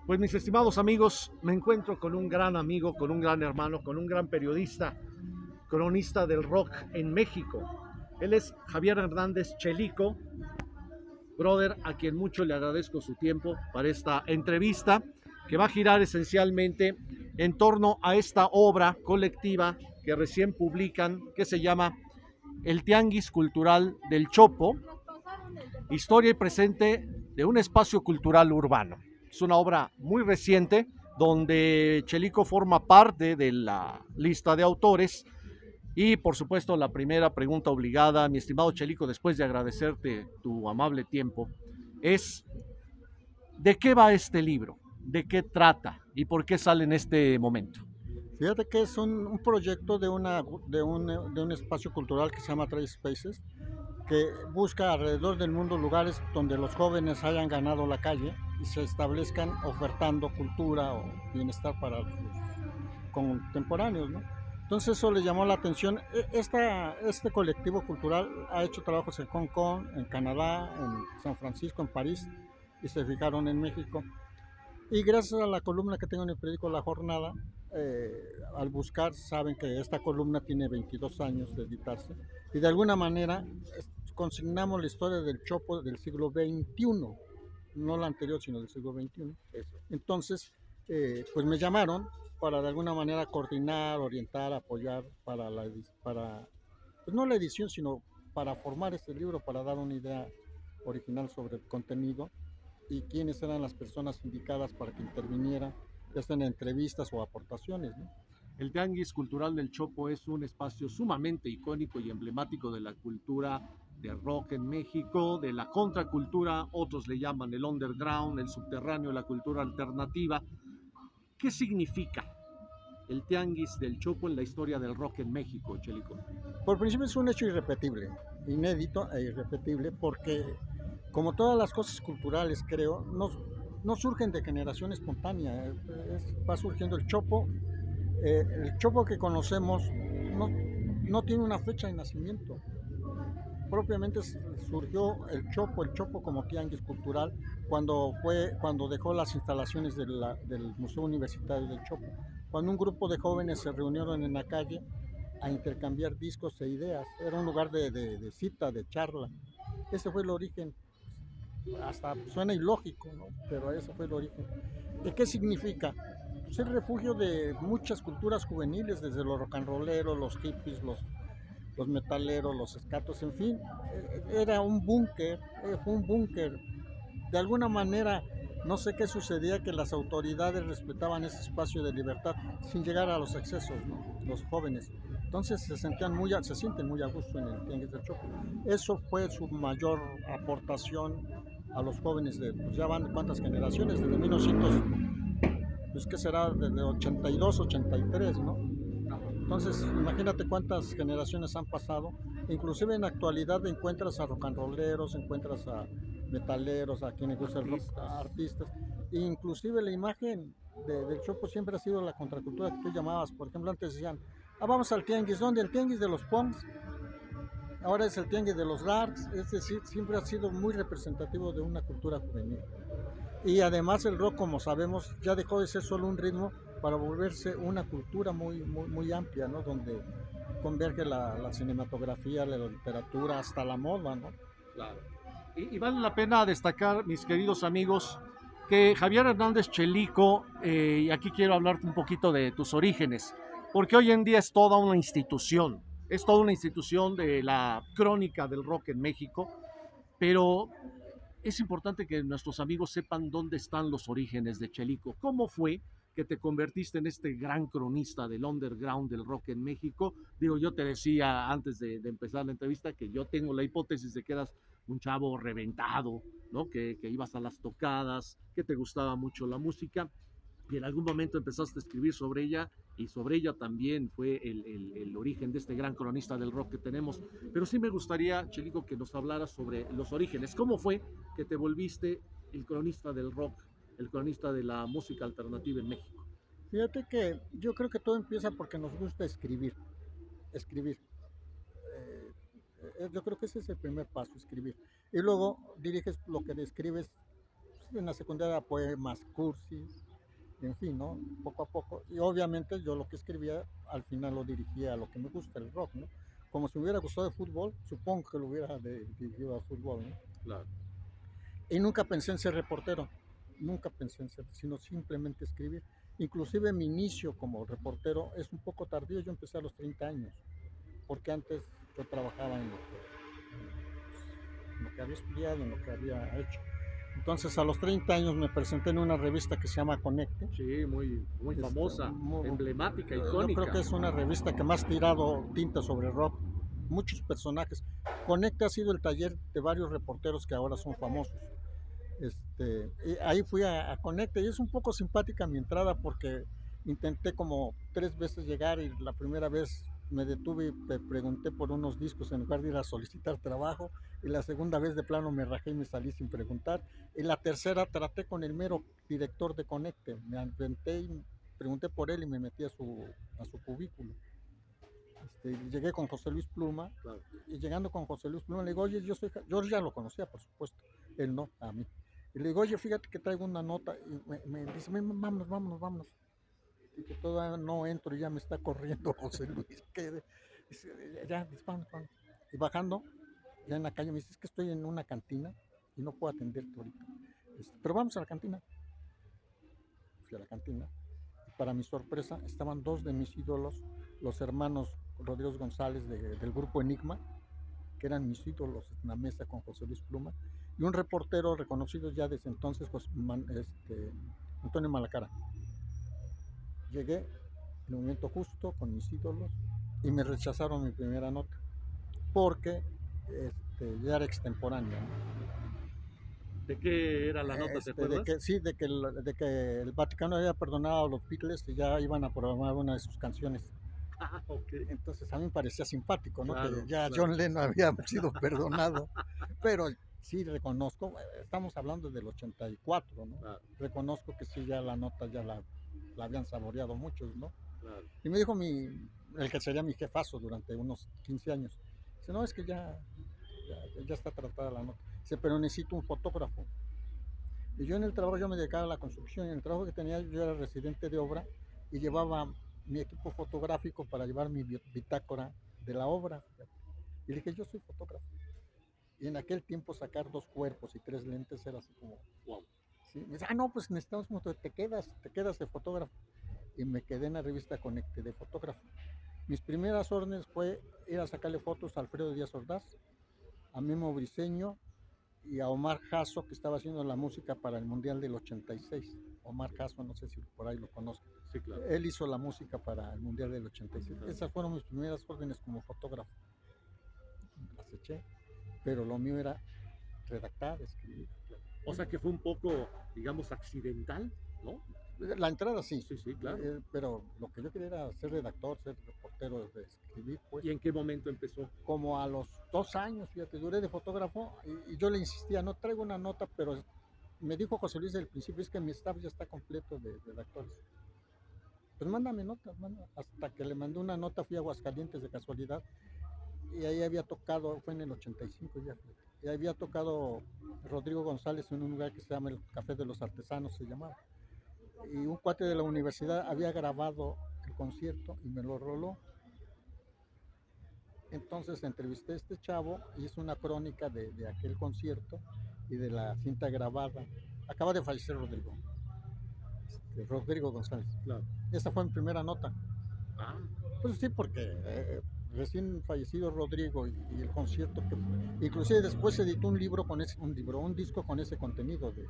Pues mis estimados amigos, me encuentro con un gran amigo, con un gran hermano, con un gran periodista, cronista del rock en México. Él es Javier Hernández Chelico, brother, a quien mucho le agradezco su tiempo para esta entrevista, que va a girar esencialmente en torno a esta obra colectiva que recién publican, que se llama El Tianguis Cultural del Chopo, historia y presente de un espacio cultural urbano. Es una obra muy reciente donde Chelico forma parte de la lista de autores. Y por supuesto, la primera pregunta obligada, mi estimado Chelico, después de agradecerte tu amable tiempo, es ¿de qué va este libro? ¿De qué trata? ¿Y por qué sale en este momento? Fíjate que es un proyecto de un espacio cultural que se llama Trace Spaces, que busca alrededor del mundo lugares donde los jóvenes hayan ganado la calle y se establezcan ofertando cultura o bienestar para sus contemporáneos, ¿no? Entonces eso le llamó la atención. Este colectivo cultural ha hecho trabajos en Hong Kong, en Canadá, en San Francisco, en París, y se fijaron en México. Y gracias a la columna que tengo en el periódico La Jornada, al buscar saben que esta columna tiene 22 años de editarse y de alguna manera consignamos la historia del Chopo del siglo XXI, no la anterior sino del siglo XXI. Entonces, pues me llamaron para de alguna manera coordinar, orientar, apoyar para pues no la edición, sino para formar este libro, para dar una idea original sobre el contenido y quiénes eran las personas indicadas para que intervinieran, ya sea en entrevistas o aportaciones, ¿no? El Tianguis Cultural del Chopo es un espacio sumamente icónico y emblemático de la cultura de rock en México, de la contracultura, otros le llaman el underground, el subterráneo, la cultura alternativa. ¿Qué significa el Tianguis del Chopo en la historia del rock en México, Chelico? Por principio es un hecho irrepetible, inédito e irrepetible, porque como todas las cosas culturales, creo, no surgen de generación espontánea, va surgiendo el chopo que conocemos no tiene una fecha de nacimiento. Propiamente surgió el chopo como tianguis cultural cuando dejó las instalaciones del Museo Universitario del Chopo, cuando un grupo de jóvenes se reunieron en la calle a intercambiar discos e ideas. Era un lugar de cita, de charla. Ese fue el origen. Hasta suena ilógico, ¿no? Pero ese fue el origen. ¿Y qué significa? Pues el refugio de muchas culturas juveniles, desde los rock and rolleros, los hippies, los metaleros, los escatos, en fin, era un búnker, fue un búnker. De alguna manera, no sé qué sucedía, que las autoridades respetaban ese espacio de libertad sin llegar a los excesos, ¿no? Los jóvenes. Entonces se sienten muy a gusto en el Tianguis del Chopo. Eso fue su mayor aportación a los jóvenes de, pues ya van cuántas generaciones, desde 1900, pues que será desde 82, 83, ¿no? Entonces, imagínate cuántas generaciones han pasado. Inclusive en la actualidad encuentras a rock and rolleros, encuentras a metaleros, a quienes gusta el rock, a artistas. E inclusive la imagen del Chopo siempre ha sido la contracultura que tú llamabas. Por ejemplo, antes decían, vamos al tianguis. ¿Dónde? El tianguis de los punks. Ahora es el tianguis de los darks. Es decir, siempre ha sido muy representativo de una cultura juvenil. Y además el rock, como sabemos, ya dejó de ser solo un ritmo para volverse una cultura muy amplia, ¿no? Donde converge la cinematografía, la literatura, hasta la moda, ¿no? Claro. Y vale la pena destacar, mis queridos amigos, que Javier Hernández Chelico, y aquí quiero hablarte un poquito de tus orígenes, porque hoy en día es toda una institución de la crónica del rock en México, pero es importante que nuestros amigos sepan dónde están los orígenes de Chelico. ¿Cómo fue que te convertiste en este gran cronista del underground del rock en México? Digo, yo te decía antes de empezar la entrevista que yo tengo la hipótesis de que eras un chavo reventado, ¿no? Que ibas a las tocadas, que te gustaba mucho la música y en algún momento empezaste a escribir sobre ella y sobre ella también fue el origen de este gran cronista del rock que tenemos. Pero sí me gustaría, Chelico, que nos hablaras sobre los orígenes. ¿Cómo fue que te volviste el cronista del rock, el cronista de la música alternativa en México? Fíjate que yo creo que todo empieza porque nos gusta escribir, escribir. Eh, yo creo que ese es el primer paso, escribir. Y luego diriges lo que describes, en la secundaria poemas, cursis, en fin, ¿no? Poco a poco. Y obviamente yo lo que escribía al final lo dirigía a lo que me gusta, el rock, ¿no? Como si me hubiera gustado el fútbol, supongo que lo hubiera dirigido al fútbol, ¿no? Claro. Y nunca pensé en ser reportero, nunca pensé en ser, sino simplemente escribir. Inclusive mi inicio como reportero es un poco tardío, yo empecé a los 30 años, porque antes yo trabajaba en lo que había estudiado, en lo que había hecho. Entonces a los 30 años me presenté en una revista que se llama Conecte. Sí, muy famosa, emblemática, Yo creo icónica. que es una revista que más tirado tinta sobre rock, muchos personajes. Conecte ha sido el taller de varios reporteros que ahora son famosos. Y ahí fui a Conecte y es un poco simpática mi entrada porque intenté como 3 veces llegar y la primera vez me detuve y pregunté por unos discos en lugar de ir a solicitar trabajo, y la segunda vez de plano me rajé y me salí sin preguntar, y la tercera traté con el mero director de Conecte, me aventé y pregunté por él y me metí a su cubículo. Llegué con José Luis Pluma, Claro. y llegando con José Luis Pluma le digo, oye, yo ya lo conocía, por supuesto, él no, a mí. Y le digo, oye, fíjate que traigo una nota, y me dice, vámonos. Y que todavía no entro y ya me está corriendo José Luis. Dice, ya, dice, vámonos. Y bajando, ya en la calle, me dice, es que estoy en una cantina y no puedo atenderte ahorita. Pero vamos a la cantina. Fui a la cantina. Y para mi sorpresa, estaban dos de mis ídolos, los hermanos Rodríguez González del grupo Enigma, que eran mis ídolos en la mesa con José Luis Pluma, y un reportero reconocido ya desde entonces, Antonio Malacara. Llegué en el momento justo con mis ídolos y me rechazaron mi primera nota porque ya era extemporánea, ¿no? ¿De qué era la nota, te De acuerdas? que sí, de que el Vaticano había perdonado a los Beatles y ya iban a programar una de sus canciones. Ah, ok. Entonces a mí me parecía simpático, ¿no? Que Claro, ya claro. John Lennon había sido perdonado, pero sí reconozco, estamos hablando del 84, ¿no? Claro, Reconozco que sí, ya la nota ya la habían saboreado muchos, ¿no? claro. Y me dijo el que sería mi jefazo durante unos 15 años, dice, no, es que ya está tratada la nota. Dice, pero necesito un fotógrafo. Y yo en el trabajo, yo me dedicaba a la construcción, y en el trabajo que tenía yo era residente de obra y llevaba mi equipo fotográfico para llevar mi bitácora de la obra. Y le dije, yo soy fotógrafo. Y en aquel tiempo sacar 2 cuerpos y 3 lentes era así como, Wow. ¿sí? Me dice, no, pues necesitamos un fotógrafo, te quedas de fotógrafo. Y me quedé en la revista Conecte de fotógrafo. Mis primeras órdenes fue ir a sacarle fotos a Alfredo Díaz Ordaz, a Memo Briceño y a Omar Jasso, que estaba haciendo la música para el Mundial del 86. Omar Jasso, no sé si por ahí lo conozco. Sí, claro. Él hizo la música para el Mundial del 86. Claro. Esas fueron mis primeras órdenes como fotógrafo. Las eché, pero lo mío era redactar, escribir. O sea que fue un poco, digamos, accidental, ¿no? La entrada sí, Sí, sí, claro. pero lo que yo quería era ser redactor, ser reportero, de escribir, pues. ¿Y en qué momento empezó? Como a los 2 años, fíjate, duré de fotógrafo y yo le insistía, no traigo una nota, pero me dijo José Luis del principio, es que mi staff ya está completo de redactores. Pues mándame notas, hasta que le mandé una nota, fui a Aguascalientes de casualidad, y ahí había tocado, fue en el 85 ya, y ahí había tocado Rodrigo González en un lugar que se llama el Café de los Artesanos, se llamaba. Y un cuate de la universidad había grabado el concierto y me lo roló. Entonces entrevisté a este chavo y hice una crónica de aquel concierto y de la cinta grabada. Acaba de fallecer Rodrigo González. Claro. Esa fue mi primera nota. Ah, Pues sí, porque recién fallecido Rodrigo y el concierto inclusive después se editó un disco con ese contenido del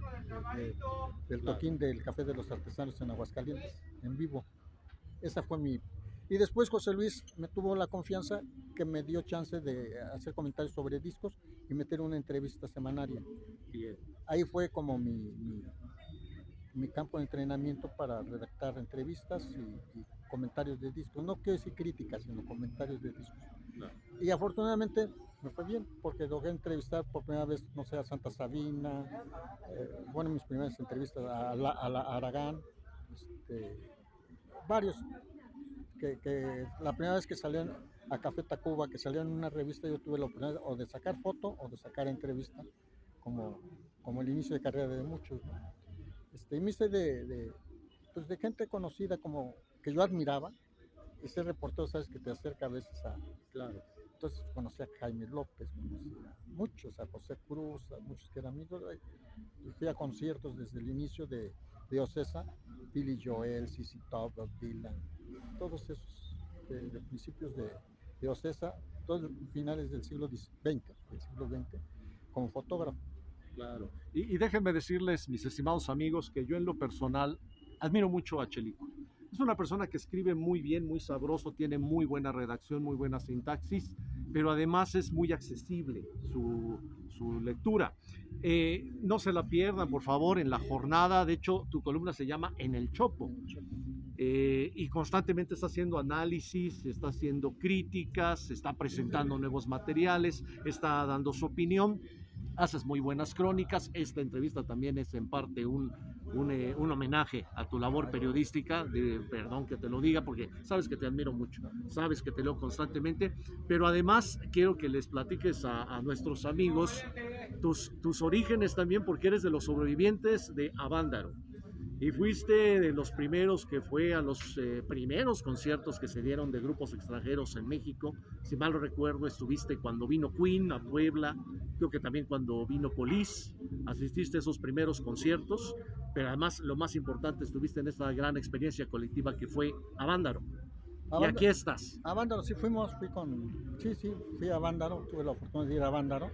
claro. toquín del Café de los Artesanos en Aguascalientes, en vivo. Esa fue mi... Y después José Luis me tuvo la confianza que me dio chance de hacer comentarios sobre discos y meter una entrevista semanaria. Bien. Ahí fue como mi campo de entrenamiento para redactar entrevistas y comentarios de discos. No quiero decir críticas, sino comentarios de discos. Claro. Y afortunadamente me fue bien, porque logré entrevistar por primera vez, no sé, a Santa Sabina, bueno, mis primeras entrevistas a Aragán, varios, que la primera vez que salían a Café Tacuba, que salían en una revista, yo tuve la oportunidad o de sacar foto o de sacar entrevista como como el inicio de carrera de muchos, ¿no? Y me hice pues de gente conocida como que yo admiraba. Ese reportero, sabes, que te acerca a veces a... Claro. Entonces conocí a Jaime López, conocí a muchos, a José Cruz, a muchos que eran amigos. Y fui a conciertos desde el inicio de Ocesa, Billy Joel, CC Top, Bob Dylan, todos esos de principios de Ocesa, todos finales del siglo XX, como fotógrafo. Claro. Y déjenme decirles, mis estimados amigos, que yo en lo personal admiro mucho a Chelico. Es una persona que escribe muy bien, muy sabroso, tiene muy buena redacción, muy buena sintaxis, pero además es muy accesible su lectura. No se la pierdan, por favor, en la jornada. De hecho, tu columna se llama En el Chopo. Y constantemente está haciendo análisis, está haciendo críticas, está presentando nuevos materiales, está dando su opinión. Haces muy buenas crónicas. Esta entrevista también es en parte un homenaje a tu labor periodística. Perdón que te lo diga porque sabes que te admiro mucho, sabes que te leo constantemente, pero además quiero que les platiques a nuestros amigos tus orígenes también, porque eres de los sobrevivientes de Avándaro. Y fuiste de los primeros que fue a los primeros conciertos que se dieron de grupos extranjeros en México. Si mal no recuerdo, estuviste cuando vino Queen a Puebla, creo que también cuando vino Police, asististe a esos primeros conciertos, pero además lo más importante, estuviste en esta gran experiencia colectiva que fue Avándaro. Y aquí estás. A Vándaro, sí fui a Vándaro, tuve la oportunidad de ir a Vándaro.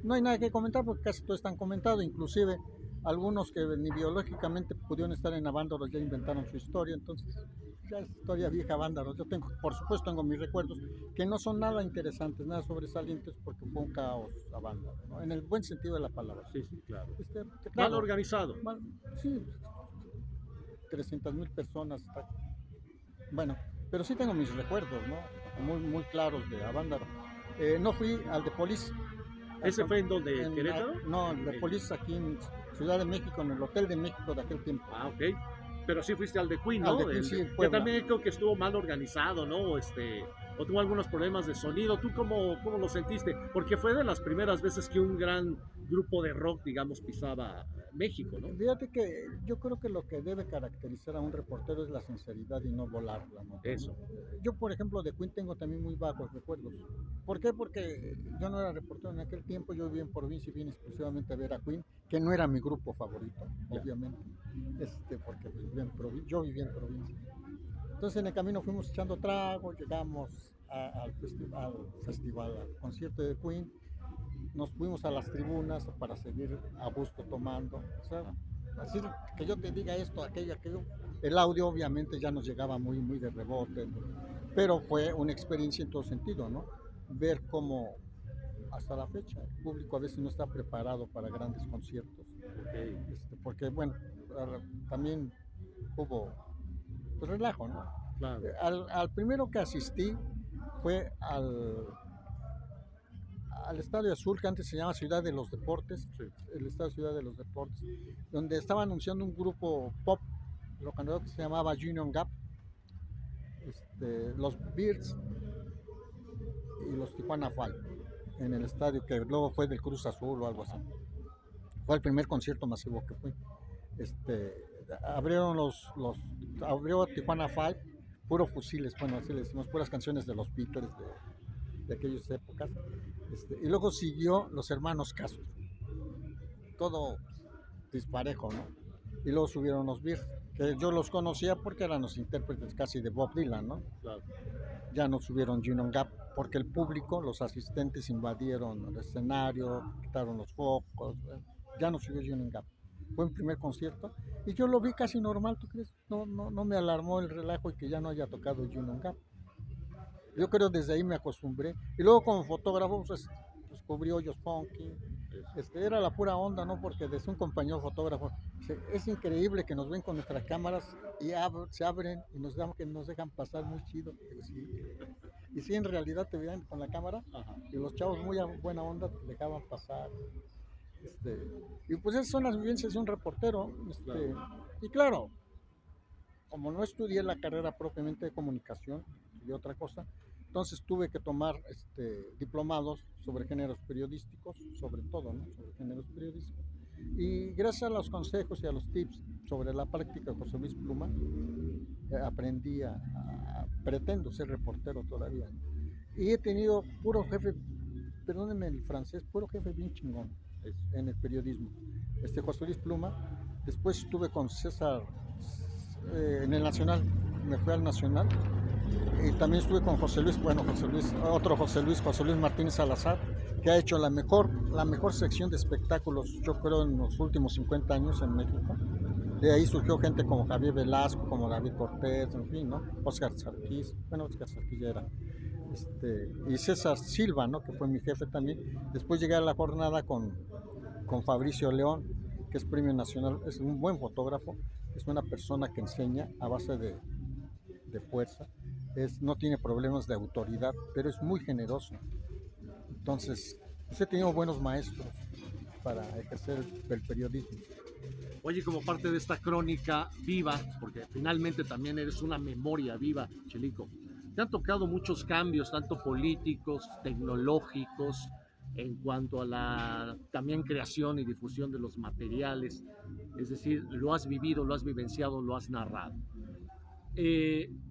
No hay nada que comentar porque casi todo están comentado, inclusive algunos que ni biológicamente pudieron estar en Avándaro ya inventaron su historia, entonces ya es historia vieja Avándaro. Yo por supuesto tengo mis recuerdos que no son nada interesantes, nada sobresalientes, porque fue un caos Avándaro, ¿no? En el buen sentido de la palabra. Sí, sí, claro. Claro, mal organizado. Sí, 300,000 personas. Bueno, pero sí tengo mis recuerdos, ¿no? Muy, muy claros de Avándaro. No fui al de Police. ¿Ese fue en donde? ¿En Querétaro? No, el de Police aquí en Ciudad de México, en el Hotel de México de aquel tiempo. Ah, ok. Pero sí fuiste al de Queen, ¿no? Al de Queen, sí, en que Puebla. también creo que estuvo mal organizado, ¿no? O tuvo algunos problemas de sonido. ¿Tú cómo lo sentiste? Porque fue de las primeras veces que un gran grupo de rock, digamos, pisaba México, ¿no? Fíjate que yo creo que lo que debe caracterizar a un reportero es la sinceridad y no volarla, ¿no? Eso. Yo, por ejemplo, de Queen tengo también muy vagos recuerdos. ¿Por qué? Porque yo no era reportero en aquel tiempo, yo vivía en provincia y vine exclusivamente a ver a Queen, que no era mi grupo favorito, obviamente, porque yo vivía en provincia. Entonces en el camino fuimos echando tragos, llegamos al festival, al concierto de Queen, nos fuimos a las tribunas para seguir a gusto tomando. O sea, así que yo te diga esto, aquello. El audio obviamente ya nos llegaba muy, muy de rebote, ¿no? Pero fue una experiencia en todo sentido, ¿no? Ver cómo hasta la fecha el público a veces no está preparado para grandes conciertos. Okay. Porque bueno, también hubo pues, relajo, ¿no? Claro. Al primero que asistí fue al Estadio Azul, que antes se llama Ciudad de los Deportes, Sí. el Estadio Ciudad de los Deportes, donde estaba anunciando un grupo pop local que se llamaba Union Gap, los Beards y los Tijuana Five, en el estadio que luego fue del Cruz Azul o algo así. Fue el primer concierto masivo que fui. Abrió Tijuana Five, puro fusiles, bueno, así le decimos, puras canciones de los Beatles de aquellas épocas. Y luego siguió los hermanos Castro, todo disparejo, ¿no? Y luego subieron los Bears, que yo los conocía porque eran los intérpretes casi de Bob Dylan, ¿no? Claro. Ya no subieron Union Gap porque el público, los asistentes invadieron el escenario, quitaron los focos, ya no subió Union Gap. Fue mi primer concierto y yo lo vi casi normal, ¿tú crees? No me alarmó el relajo y que ya no haya tocado Union Gap. Yo creo desde ahí me acostumbré. Y luego como fotógrafo, pues descubrí Hoyos Funky. Era la pura onda, ¿no? Porque desde un compañero fotógrafo, es increíble que nos ven con nuestras cámaras y se abren y nos dejan pasar muy chido. Sí. Y sí, en realidad te veían con la cámara. Ajá. Y los chavos muy a buena onda te dejaban pasar. Y pues esas son las vivencias de un reportero. Claro. Y claro, como no estudié la carrera propiamente de comunicación y otra cosa, Entonces tuve que tomar diplomados sobre géneros periodísticos, sobre todo, ¿no? Sobre géneros periodísticos. Y gracias a los consejos y a los tips sobre la práctica de José Luis Pluma, aprendí pretendo ser reportero todavía, ¿no? Y he tenido puro jefe, perdónenme el francés, puro jefe bien chingón en el periodismo. José Luis Pluma, después estuve con César en el Nacional, me fui al Nacional, y también estuve con José Luis, bueno, José Luis Martínez Salazar, que ha hecho la mejor sección de espectáculos, yo creo, en los últimos 50 años en México. De ahí surgió gente como Javier Velasco, como David Cortés, en fin, ¿no? Oscar Sarkis ya era. Y César Silva, ¿no? Que fue mi jefe también. Después llegué a la jornada con Fabricio León, que es premio nacional, es un buen fotógrafo, es una persona que enseña a base de fuerza, no tiene problemas de autoridad, pero es muy generoso. Entonces, pues he tenido buenos maestros para ejercer el periodismo. Oye, como parte de esta crónica viva, porque finalmente también eres una memoria viva, Chelico, te han tocado muchos cambios, tanto políticos, tecnológicos, en cuanto a la también creación y difusión de los materiales, es decir, lo has vivido, lo has vivenciado, lo has narrado.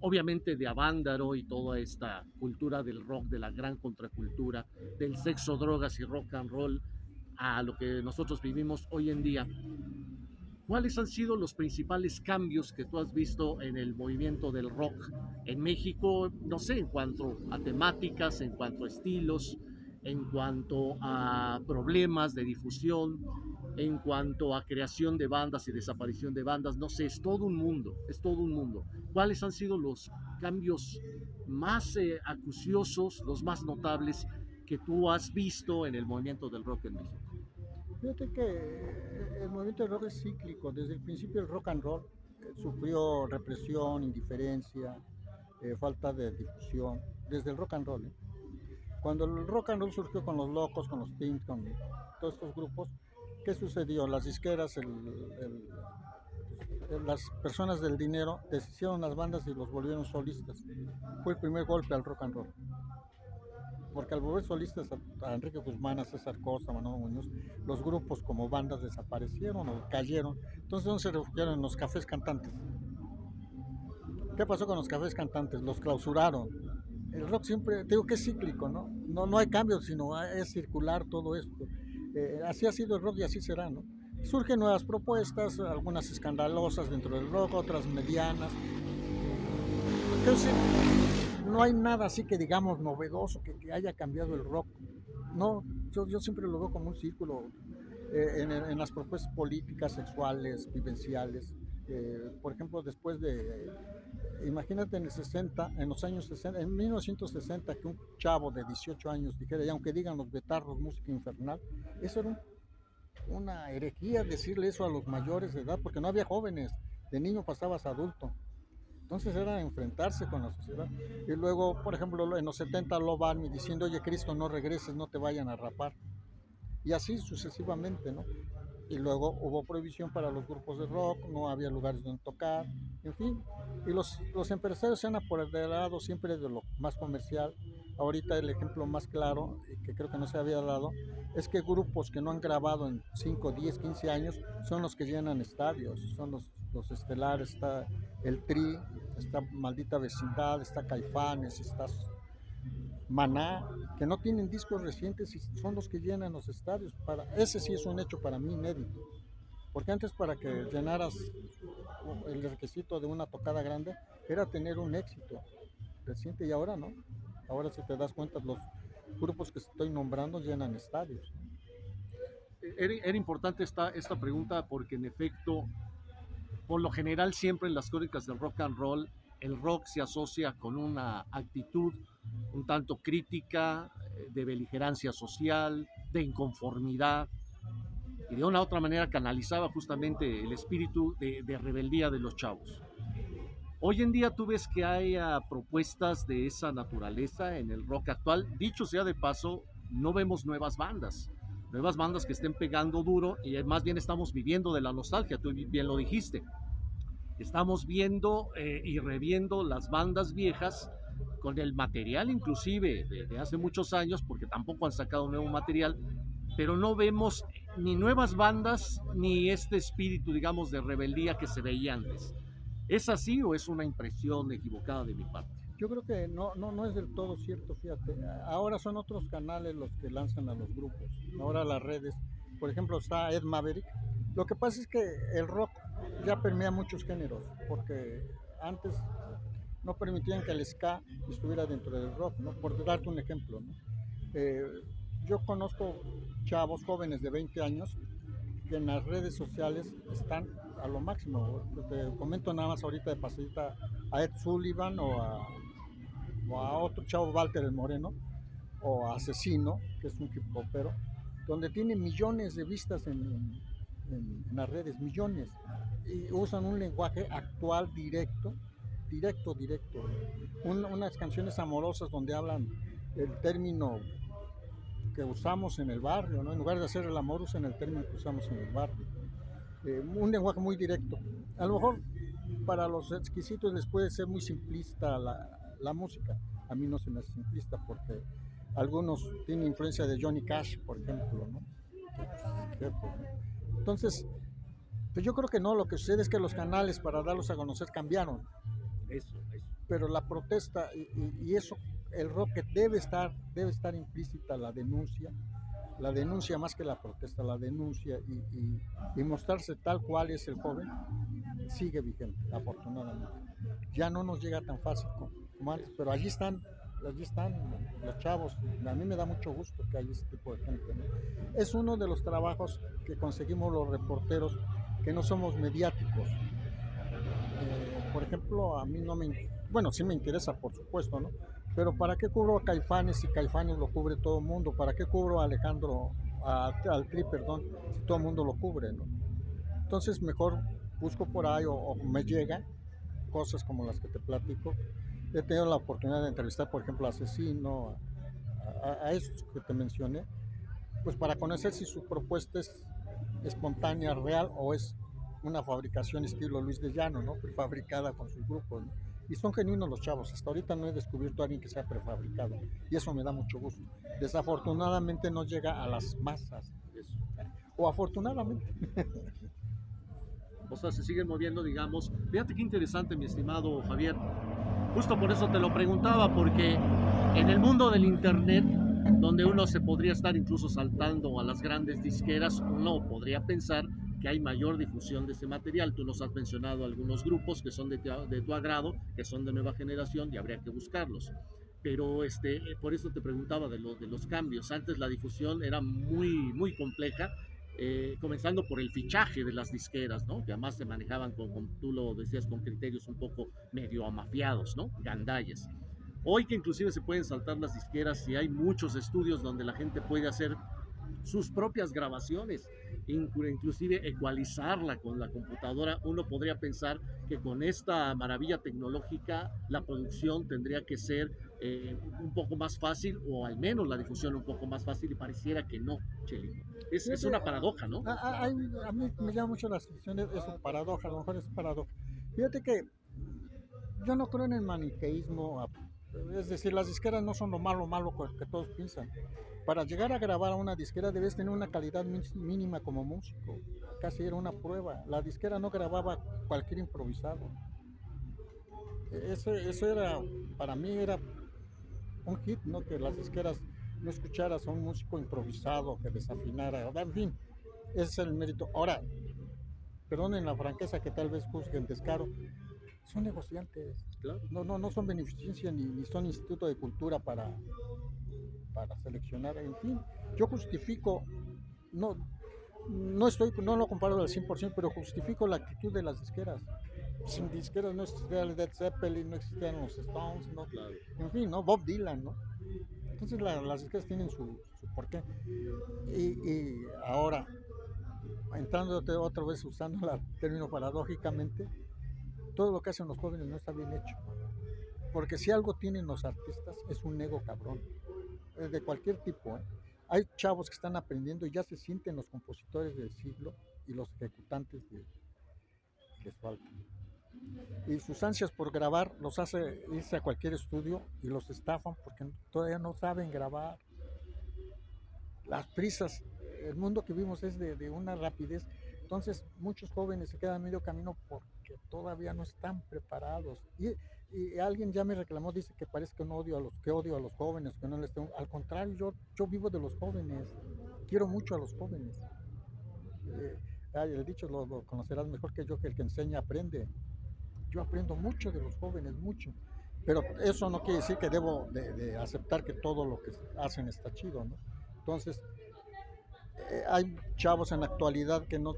Obviamente de Avándaro y toda esta cultura del rock, de la gran contracultura, del sexo, drogas y rock and roll, a lo que nosotros vivimos hoy en día. ¿Cuáles han sido los principales cambios que tú has visto en el movimiento del rock en México? No sé, en cuanto a temáticas, en cuanto a estilos, en cuanto a problemas de difusión, en cuanto a creación de bandas y desaparición de bandas. No sé, es todo un mundo, es todo un mundo. ¿Cuáles han sido los cambios más acuciosos, los más notables que tú has visto en el movimiento del rock en México? Fíjate que el movimiento del rock es cíclico. Desde el principio el rock and roll sufrió represión, indiferencia, falta de difusión, desde el rock and roll. Cuando el rock and roll surgió con los Locos, con los Teens, con todos estos grupos, ¿qué sucedió? Las disqueras, las personas del dinero deshicieron las bandas y los volvieron solistas. Fue el primer golpe al rock and roll. Porque al volver solistas a Enrique Guzmán, a César Costa, Manolo Muñoz, los grupos como bandas desaparecieron o cayeron. Entonces, ¿dónde se refugiaron? En los cafés cantantes. ¿Qué pasó con los cafés cantantes? Los clausuraron. El rock siempre, digo que es cíclico, ¿no? No hay cambios, sino es circular todo esto. Así ha sido el rock y así será, ¿no? Surgen nuevas propuestas, algunas escandalosas dentro del rock, otras medianas. Entonces, no hay nada así que digamos novedoso que haya cambiado el rock. No, yo siempre lo veo como un círculo en las propuestas políticas, sexuales, vivenciales. Por ejemplo, después de, imagínate en los años 60, en 1960, que un chavo de 18 años dijera, y aunque digan los betarros, música infernal, eso era una herejía decirle eso a los mayores de edad, porque no había jóvenes, de niño pasabas a adulto. Entonces era enfrentarse con la sociedad. Y luego, por ejemplo, en los 70 Love Army diciendo, oye Cristo, no regreses, no te vayan a rapar. Y así sucesivamente, ¿no? Y luego hubo prohibición para los grupos de rock, no había lugares donde tocar, en fin. Y los empresarios se han apoderado siempre de lo más comercial. Ahorita el ejemplo más claro, que creo que no se había dado, es que grupos que no han grabado en 5, 10, 15 años son los que llenan estadios, son los estelares, está el Tri, está Maldita Vecindad, está Caifanes, está Maná, que no tienen discos recientes y son los que llenan los estadios. Ese sí es un hecho para mí inédito, porque antes para que llenaras el requisito de una tocada grande era tener un éxito reciente y ahora no. Ahora si te das cuenta los grupos que estoy nombrando llenan estadios. Era importante esta pregunta porque en efecto, por lo general siempre en las crónicas del rock and roll, el rock se asocia con una actitud un tanto crítica, de beligerancia social, de inconformidad, y de una u otra manera canalizaba justamente el espíritu de rebeldía de los chavos. Hoy en día tú ves que hay propuestas de esa naturaleza en el rock actual. Dicho sea de paso, no vemos nuevas bandas que estén pegando duro, y más bien estamos viviendo de la nostalgia, tú bien lo dijiste. Estamos viendo y reviendo las bandas viejas con el material inclusive de hace muchos años, porque tampoco han sacado nuevo material, pero no vemos ni nuevas bandas ni este espíritu, digamos, de rebeldía que se veía antes. ¿Es así o es una impresión equivocada de mi parte? Yo creo que no es del todo cierto, fíjate. Ahora son otros canales los que lanzan a los grupos. Ahora las redes. Por ejemplo, está Ed Maverick. Lo que pasa es que el rock ya permea muchos géneros, porque antes no permitían que el ska estuviera dentro del rock, ¿no? Por darte un ejemplo, ¿no? Eh, yo conozco chavos jóvenes de 20 años que en las redes sociales están a lo máximo. Te comento nada más ahorita de pasadita a Ed Sullivan o a otro chavo, Walter el Moreno, o a Asesino, que es un hip hopero, donde tiene millones de vistas en las redes, millones, y usan un lenguaje actual directo. Unas canciones amorosas donde hablan el término que usamos en el barrio, ¿no? En lugar de hacer el amor, usan el término que usamos en el barrio. Un lenguaje muy directo. A lo mejor para los exquisitos les puede ser muy simplista la música. A mí no se me hace simplista porque algunos tienen influencia de Johnny Cash, por ejemplo, ¿no? Entonces, pues yo creo que no, lo que sucede es que los canales para darlos a conocer cambiaron, Eso. pero la protesta y eso, el rock que debe estar implícita la denuncia más que la protesta, la denuncia y mostrarse tal cual es el joven, sigue vigente, afortunadamente. Ya no nos llega tan fácil como antes, pero allí están los chavos. A mí me da mucho gusto que haya ese tipo de gente, ¿no? Es uno de los trabajos que conseguimos los reporteros que no somos mediáticos. Por ejemplo, a mí no me, bueno, sí me interesa, por supuesto, ¿no? Pero ¿para qué cubro a Caifanes si Caifanes lo cubre todo el mundo? ¿Para qué cubro a Alejandro, al Tri, perdón, si todo el mundo lo cubre, ¿no? Entonces mejor busco por ahí o me llega cosas como las que te platico. He tenido la oportunidad de entrevistar, por ejemplo, a Asesino, a esos que te mencioné, pues para conocer si su propuesta es espontánea, real o es una fabricación estilo Luis de Llano, ¿no? Prefabricada con sus grupos, ¿no? Y son genuinos los chavos. Hasta ahorita no he descubierto a alguien que sea prefabricado. Y eso me da mucho gusto. Desafortunadamente no llega a las masas. Eso. O afortunadamente. O sea, se siguen moviendo, digamos. Fíjate qué interesante, mi estimado Javier. Justo por eso te lo preguntaba, porque en el mundo del Internet, donde uno se podría estar incluso saltando a las grandes disqueras, uno podría pensar que hay mayor difusión de ese material. Tú nos has mencionado algunos grupos que son de tu agrado, que son de nueva generación y habría que buscarlos. Pero por eso te preguntaba de los cambios. Antes la difusión era muy compleja, comenzando por el fichaje de las disqueras, ¿no? Que además se manejaban como tú lo decías, con criterios un poco medio amafiados, ¿no? Gandalles. Hoy que inclusive se pueden saltar las disqueras y hay muchos estudios donde la gente puede hacer sus propias grabaciones, inclusive ecualizarla con la computadora, uno podría pensar que con esta maravilla tecnológica la producción tendría que ser un poco más fácil o al menos la difusión un poco más fácil y pareciera que no, Cheli. Es Fíjate, una paradoja, ¿no? a mí me llama mucho la atención eso, paradoja, a lo mejor es paradoja. Fíjate que yo no creo en el maniqueísmo, es decir, las disqueras no son lo malo que todos piensan. Para llegar a grabar a una disquera debes tener una calidad mínima como músico, casi era una prueba. La disquera no grababa cualquier improvisado. Eso era, para mí era un hit, ¿no? Que las disqueras no escucharas a un músico improvisado que desafinara, en fin, ese es el mérito. Ahora, perdonen la franqueza que tal vez juzguen descaro, son negociantes, Claro. no son beneficencia ni son instituto de cultura para seleccionar, en fin, yo justifico, no, no lo comparo al 100%, pero justifico la actitud de las disqueras. Sin disqueras no existía el Led Zeppelin, no existían los Stones, ¿no? Claro. En fin, ¿no? Bob Dylan, ¿no? Entonces las disqueras tienen su porqué. Y ahora, entrando otra vez usando el término paradójicamente, todo lo que hacen los jóvenes no está bien hecho. Porque si algo tienen los artistas es un ego cabrón, de cualquier tipo, ¿eh? Hay chavos que están aprendiendo y ya se sienten los compositores del siglo y los ejecutantes les falta. y sus ansias por grabar los hace irse a cualquier estudio y los estafan porque todavía no saben grabar. Las prisas, el mundo que vimos es de una rapidez. Entonces muchos jóvenes se quedan medio camino porque todavía no están preparados. Y alguien ya me reclamó, dice que parece que no odio a los, que odio a los jóvenes, que no les tengo. Al contrario, yo vivo de los jóvenes, quiero mucho a los jóvenes. El dicho lo conocerás mejor que yo, que el que enseña aprende. Yo aprendo mucho de los jóvenes, mucho. Pero eso no quiere decir que debo de aceptar que todo lo que hacen está chido, ¿no? Entonces, hay chavos en la actualidad que no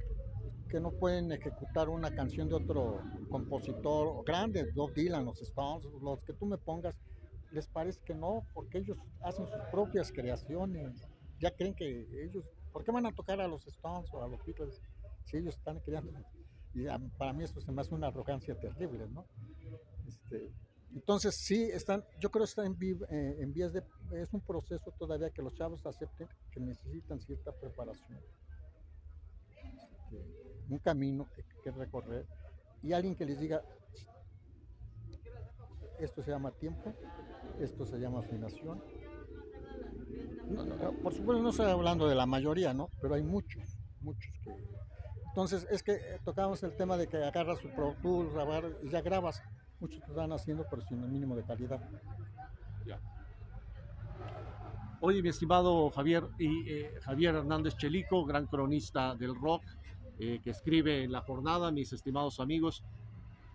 pueden ejecutar una canción de otro compositor grande, Bob Dylan, los Stones, los que tú me pongas, les parece que no, porque ellos hacen sus propias creaciones. Ya creen que ellos, ¿por qué van a tocar a los Stones o a los Beatles si ellos están creando? Y para mí eso se me hace una arrogancia terrible, ¿no? Este, entonces sí, yo creo que están en vías de, es un proceso todavía que los chavos acepten que necesitan cierta preparación, un camino que recorrer, y alguien que les diga, esto se llama tiempo, esto se llama afinación. Por supuesto no estoy hablando de la mayoría, ¿no? Pero hay muchos, muchos que... Entonces es que tocamos el tema de que agarras su Pro Tools, y ya grabas. Muchos lo están haciendo, pero sin el mínimo de calidad. Ya. Oye, mi estimado Javier, Javier Hernández Chelico, gran cronista del rock, que escribe en La Jornada, mis estimados amigos,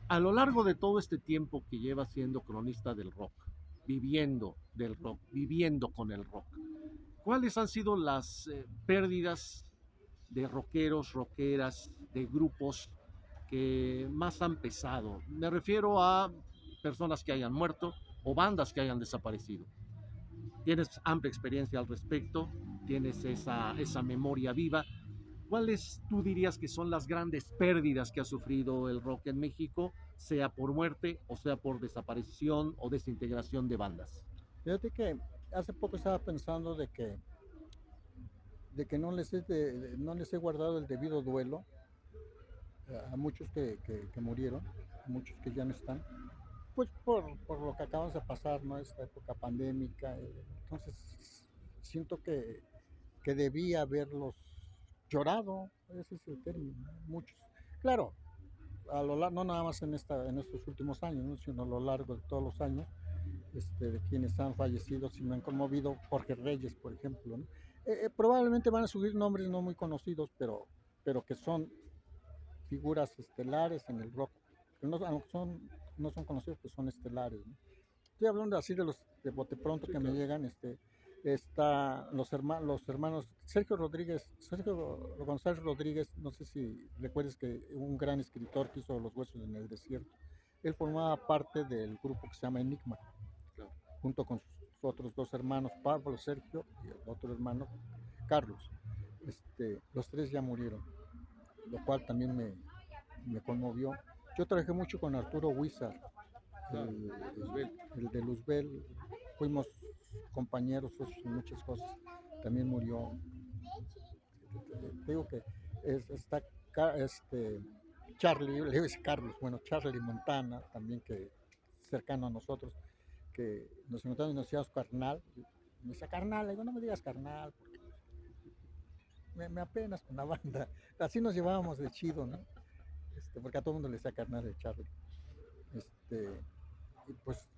a lo largo de todo este tiempo que lleva siendo cronista del rock, viviendo del rock, viviendo con el rock, ¿cuáles han sido las pérdidas de rockeros, rockeras, de grupos que más han pesado? Me refiero a personas que hayan muerto o bandas que hayan desaparecido. Tienes amplia experiencia al respecto, tienes esa memoria viva. ¿Cuáles tú dirías que son las grandes pérdidas que ha sufrido el rock en México, sea por muerte o sea por desaparición o desintegración de bandas? Fíjate que hace poco estaba pensando de que no les he guardado el debido duelo a muchos que murieron, a muchos que ya no están, pues por lo que acabamos de pasar, ¿no? Esta época pandémica. Entonces, siento que debía haberlos llorado, ese es el término, ¿no? Muchos. Claro, no nada más en estos últimos años, ¿no? Sino a lo largo de todos los años, de quienes han fallecido, si me han conmovido, Jorge Reyes, por ejemplo, ¿no? Probablemente van a subir nombres no muy conocidos, pero que son figuras estelares en el rock. Que no, no son conocidos, pues son estelares, ¿no? Estoy hablando así de los de bote pronto sí, que claro. Me llegan, está los hermanos Sergio González Rodríguez, no sé si recuerdes que un gran escritor que hizo Los huesos en el desierto. Él formaba parte del grupo que se llama Enigma, claro. Junto con sus otros dos hermanos, Pablo, Sergio, y el otro hermano, Carlos. Los tres ya murieron, lo cual también me conmovió. Yo trabajé mucho con Arturo Huizar, el de Luzbel, fuimos compañeros, socios en muchas cosas, también murió. Te digo que está Charlie, le digo Carlos, bueno, Charlie Montana, también que cercano a nosotros, que nos encontramos y nos decíamos carnal. Me decía carnal, le digo, no me digas carnal, porque me apenas con la banda. Así nos llevábamos de chido, ¿no? Porque a todo el mundo le decía carnal de Charlie. Y pues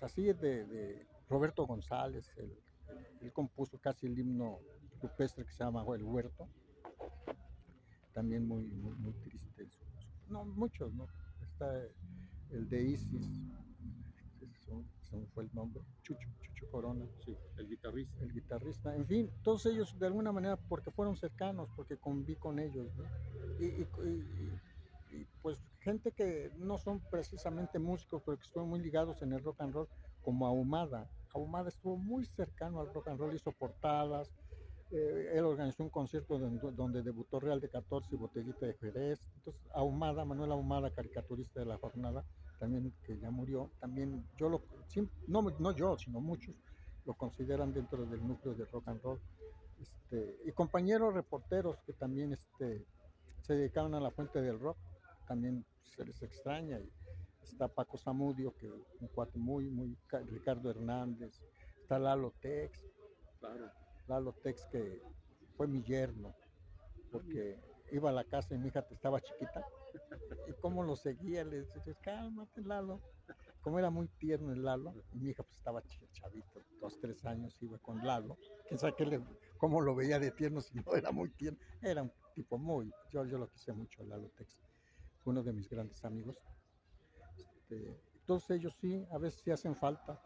así de Roberto González, él compuso casi el himno rupestre que se llama El Huerto, también muy triste. No, muchos, ¿no? Está el de Isis, se me fue el nombre, Chucho Corona. Sí, el guitarrista. El guitarrista, en fin, todos ellos de alguna manera porque fueron cercanos, porque conviví con ellos, ¿no? Y pues gente que no son precisamente músicos, pero que estuvieron muy ligados en el rock and roll, como Ahumada. Ahumada estuvo muy cercano al rock and roll, hizo portadas, él organizó un concierto donde debutó Real de 14 y Botellita de Jerez. Entonces Ahumada, Manuel Ahumada, caricaturista de La Jornada, también que ya murió, también no yo, sino muchos lo consideran dentro del núcleo de rock and roll. Y compañeros reporteros que también se dedicaron a la fuente del rock, también se les extraña. Y está Paco Zamudio, que un cuate Ricardo Hernández, está Lalo Tex, Claro. Lalo Tex que fue mi yerno, porque iba a la casa y mi hija estaba chiquita, y cómo lo seguía, le decía, cálmate Lalo, como era muy tierno el Lalo, y mi hija pues estaba chavito, 2, 3 años, iba con Lalo, quién sabe cómo lo veía de tierno, si no era muy tierno, era un tipo yo lo quise mucho, Lalo Tex, fue uno de mis grandes amigos. Todos ellos sí, a veces sí hacen falta,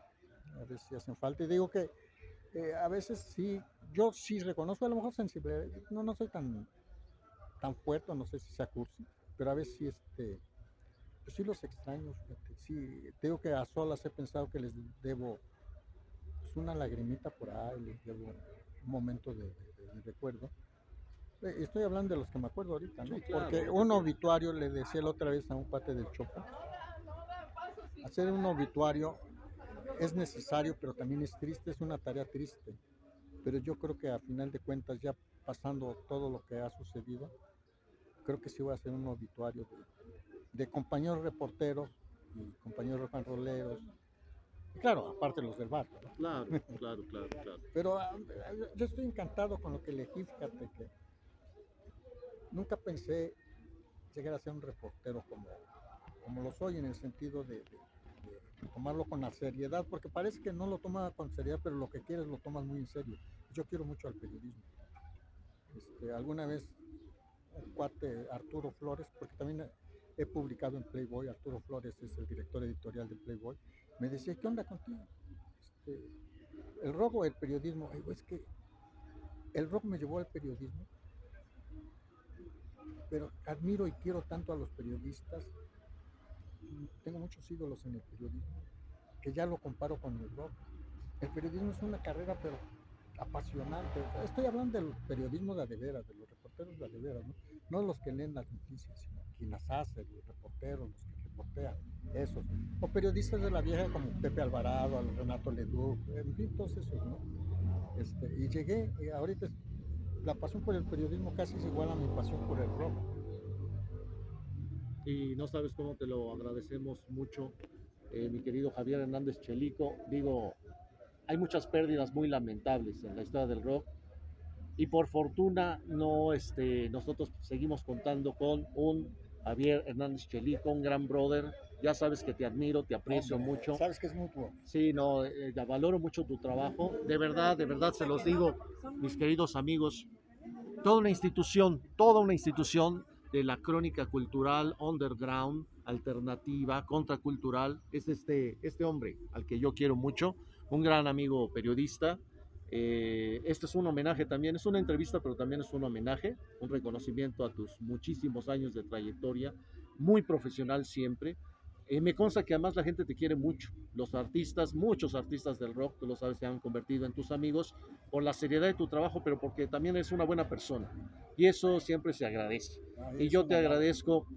y digo que a veces sí, yo sí reconozco a lo mejor sensibilidad, no soy tan fuerte, no sé si sea cursi, pero a veces sí, pues sí los extraño, fíjate, sí, digo que a solas he pensado que les debo pues una lagrimita por ahí, les debo un momento de recuerdo. Estoy hablando de los que me acuerdo ahorita, ¿no? Sí, claro. Porque un obituario, le decía la otra vez a un cuate del Chopo, hacer un obituario es necesario, pero también es triste, es una tarea triste. Pero yo creo que a final de cuentas, ya pasando todo lo que ha sucedido, creo que sí voy a hacer un obituario de compañeros reporteros y compañeros rocanroleros. Y claro, aparte los del bar, ¿no? Claro. Pero yo estoy encantado con lo que elegí, fíjate que nunca pensé llegar a ser un reportero como lo soy, en el sentido de tomarlo con la seriedad, porque parece que no lo toma con seriedad, pero lo que quieres lo tomas muy en serio. Yo quiero mucho al periodismo. Alguna vez un cuate, Arturo Flores, porque también he publicado en Playboy, Arturo Flores es el director editorial de Playboy, me decía, ¿qué onda contigo? El rock o el periodismo. Digo, es que el rock me llevó al periodismo, pero admiro y quiero tanto a los periodistas, tengo muchos ídolos en el periodismo, que ya lo comparo con el rock. El periodismo es una carrera, pero apasionante. Estoy hablando del periodismo de veras, de los reporteros de veras, ¿no? No los que leen las noticias, sino quien las hace, los reporteros, los que reportean, esos. O periodistas de la vieja como Pepe Alvarado, Renato Leduc, en fin, todos esos, ¿no? Y llegué, y ahorita la pasión por el periodismo casi es igual a mi pasión por el rock. Y no sabes cómo te lo agradecemos mucho, mi querido Javier Hernández Chelico. Digo, hay muchas pérdidas muy lamentables en la historia del rock y por fortuna no, nosotros seguimos contando con un Javier Hernández Chelico, un gran brother. Ya sabes que te admiro, te aprecio mucho. Sabes que es mutuo. Sí, no, valoro mucho tu trabajo. De verdad se los digo, mis queridos amigos, toda una institución de la crónica cultural, underground, alternativa, contracultural, es este hombre al que yo quiero mucho, un gran amigo periodista. Este es un homenaje también, es una entrevista, pero también es un homenaje, un reconocimiento a tus muchísimos años de trayectoria, muy profesional siempre. Me consta que además la gente te quiere mucho. Los artistas, muchos artistas del rock, tú lo sabes, se han convertido en tus amigos por la seriedad de tu trabajo, pero porque también eres una buena persona. Y eso siempre se agradece. Y yo te agradezco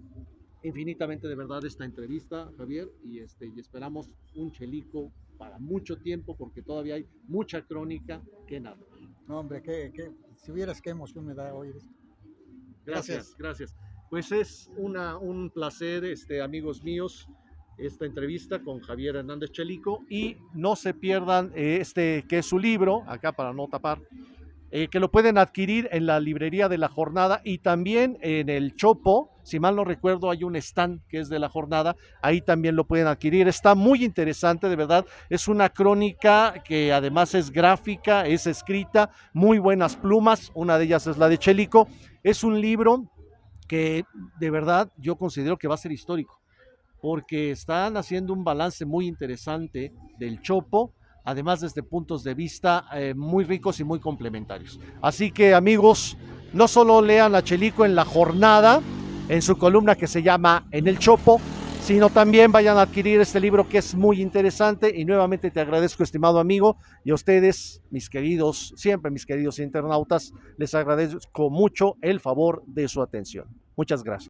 infinitamente de verdad esta entrevista, Javier, y esperamos un Chelico para mucho tiempo, porque todavía hay mucha crónica que nada. No, hombre, si vieras qué emoción me da oír esto. Gracias. Pues es un placer, amigos míos, esta entrevista con Javier Hernández Chelico, y no se pierdan que es su libro, acá para no tapar, que lo pueden adquirir en la librería de La Jornada y también en el Chopo. Si mal no recuerdo, hay un stand que es de La Jornada, ahí también lo pueden adquirir. Está muy interesante, de verdad, es una crónica que además es gráfica, es escrita, muy buenas plumas, una de ellas es la de Chelico. Es un libro que de verdad yo considero que va a ser histórico, porque están haciendo un balance muy interesante del Chopo, además desde puntos de vista muy ricos y muy complementarios. Así que, amigos, no solo lean a Chelico en La Jornada, en su columna que se llama En el Chopo, sino también vayan a adquirir este libro que es muy interesante. Y nuevamente te agradezco, estimado amigo, y a ustedes, siempre mis queridos internautas, les agradezco mucho el favor de su atención. Muchas gracias.